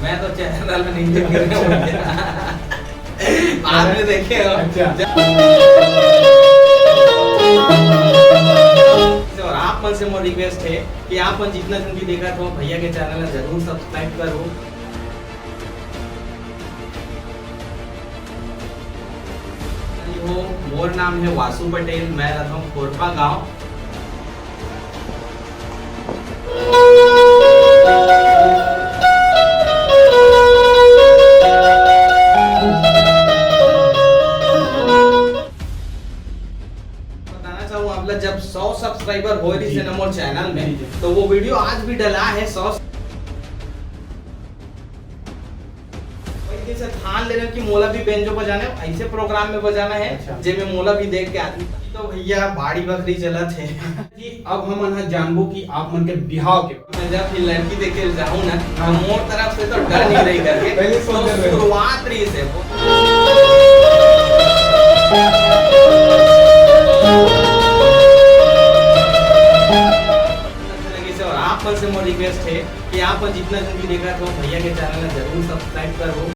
मैं तो चैनल में नहीं देखने बाद में देखे हो। और आप मन से मोर रिक्वेस्ट है कि आप मन जितना जन भी देखा तो भैया के चैनल में जरूर सब्सक्राइब करो। मोर नाम है वासु पटेल, मैं रहता हूँ कोरपा गांव। बताना चाहूँ आप जब 100 सब्सक्राइबर हो रही है मोर चैनल में, तो वो वीडियो आज भी डला है 100 से ठान ले रहे हो कि मोला भी बेंजो बजाना है, ऐसे प्रोग्राम में बजाना है। अच्छा। जे में मोला भी देख के आदमी तो भैया बाड़ी बकरी चलत है जी। अब हम मन जानबो कि आप मन के बिहाव के मैं जब फिर लड़की देखे जाऊं ना तो मोर तरफ से तो डर नहीं रही करके पहले तो शुरुआत रही से और आप मन से मोर रिक्वेस्ट है कि आप जितना जन भी देखा तो भैया के चैनल में जरूर सब्सक्राइब करो।